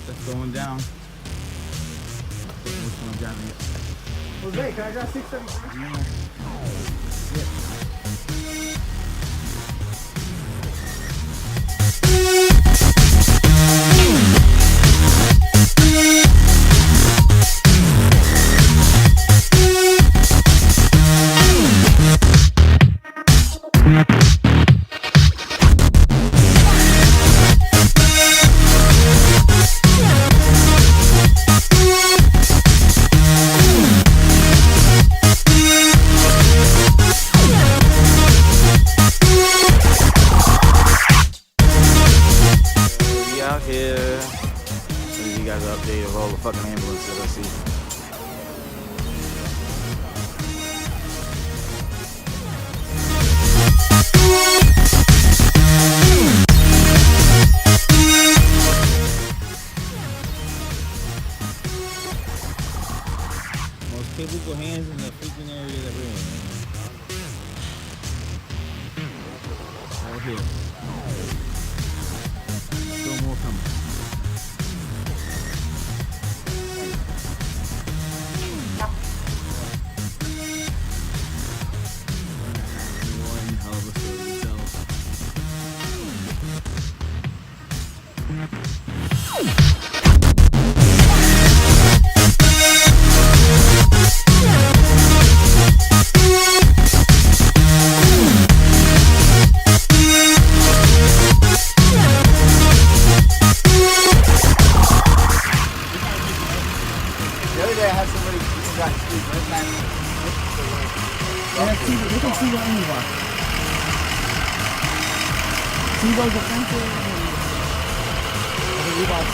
That's going down. Which one Johnny? Jose, can I grab 673? Yeah. Out here. I'll give you guys an update of all the fucking ambulances I see. Most capable hands in the freaking area that we're in. Right here. Still more coming. One hell of a story to tell. The other day I had somebody who got sleep right back. They can see the anywhere. See those offensive and the Reebok.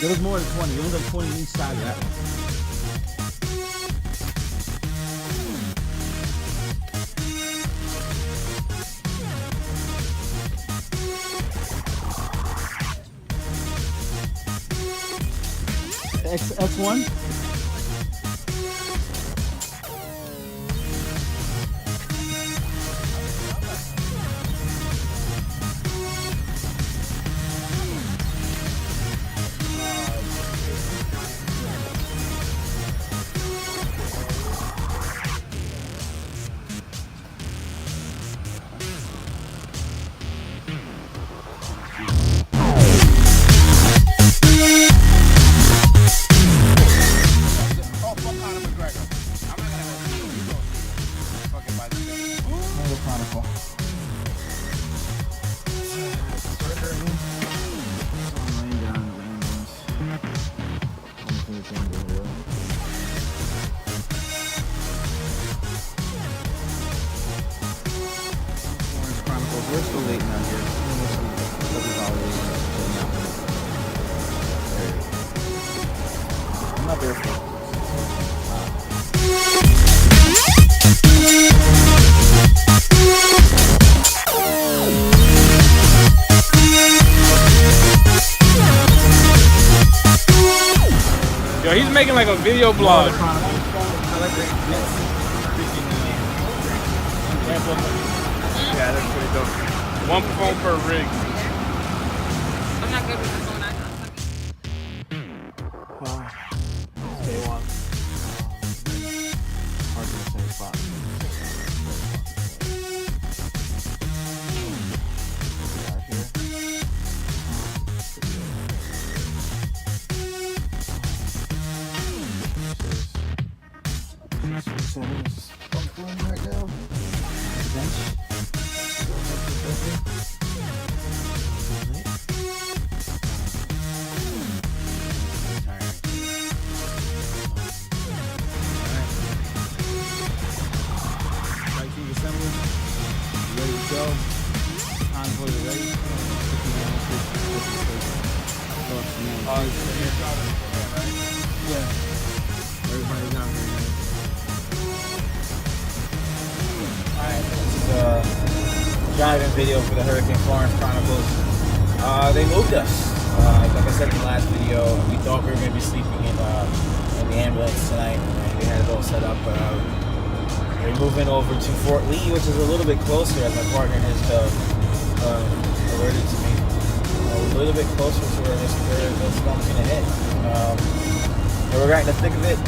There was more than 20. There was like 20 each side of that one. X1? We're still waiting on here. I'm not there for it. Yo, he's making like a video blog. Yeah, that's pretty dope. One phone per rig. I'm not good with the phone. Day one. Hard in the same spot. Right here. Right now. Bench. Assembly. ready to go. Time for the race. Yeah. Everybody's out here, man. Alright, this is a driving video for the Hurricane Florence Chronicles. They moved us. Like I said in the last video, we thought we were going to be sleeping in the ambulance tonight, and we had it all set up. We're moving over to Fort Lee, which is a little bit closer, as my partner has alerted to me. A little bit closer to where this storm's going to hit. And we're right in the thick of it.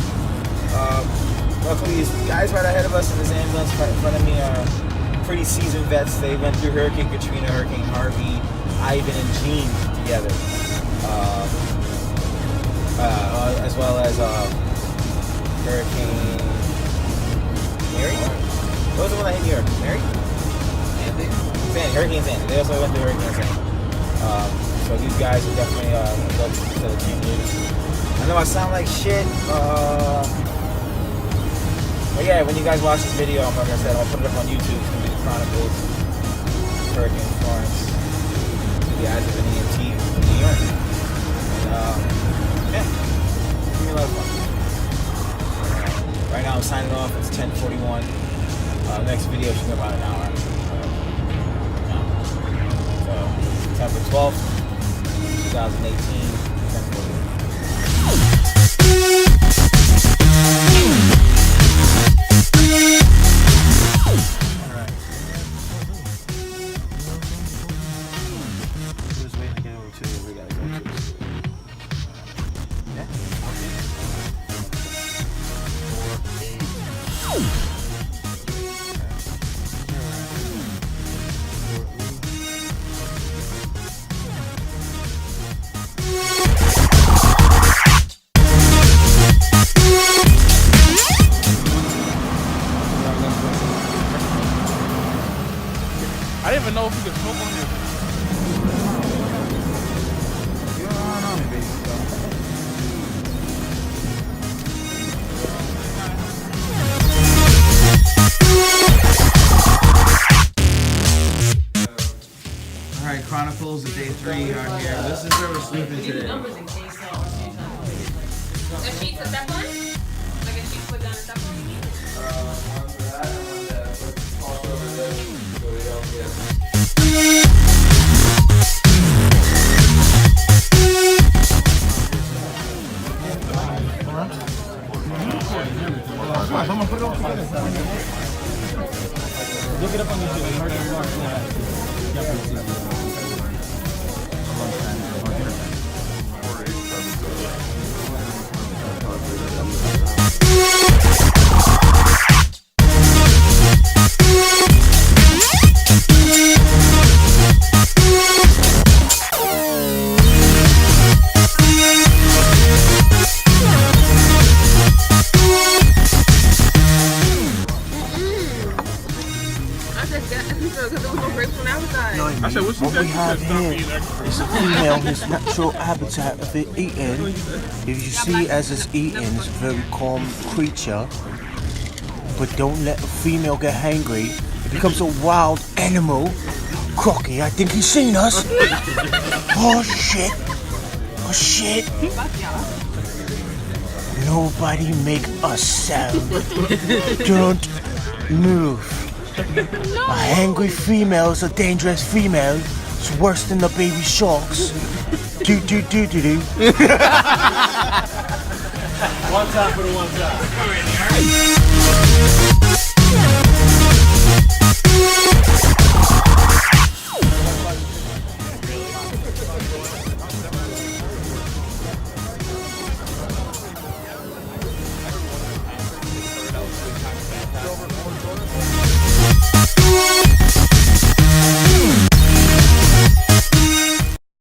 Luckily, these guys right ahead of us in this ambulance right in front of me are pretty seasoned vets. They went through Hurricane Katrina, Hurricane Harvey, Ivan, and Gene together. As well as Hurricane Mary? What was the one that hit New York? Mary? Sandy. Hurricane Sandy. They also went through Hurricane Sandy. So these guys are definitely adults to the team leaders. I know I sound like shit. But yeah, when you guys watch this video, like I said, I'll put it up on YouTube. It's going to be the Chronicles Hurricane Florence through the eyes of an EMT in New York. And yeah, it's going to be a lot of fun. Right now I'm signing off. It's 10:41. Next video should be about an hour. So, September 12th, 2018, 10:41. I didn't even know if you could smoke on here. You don't know me, baby. Alright, Chronicles of Day 3 are here. This is where we're sleeping today. A sheet of that one? Like a sheet put down at that one, you mean? One for that and one that puts tossed over this so we don't get. Look it up on YouTube. I said, what's What we have here is a female, his natural habitat of it eating. If you see as it's eating, it's a very calm creature. But don't let a female get hangry. It becomes a wild animal. Crocky, I think he's seen us. Oh shit. Oh shit. Nobody make a sound. Don't move. A hangry female is a dangerous female. It's worse than the baby sharks. Do do do do do. One time for the one time.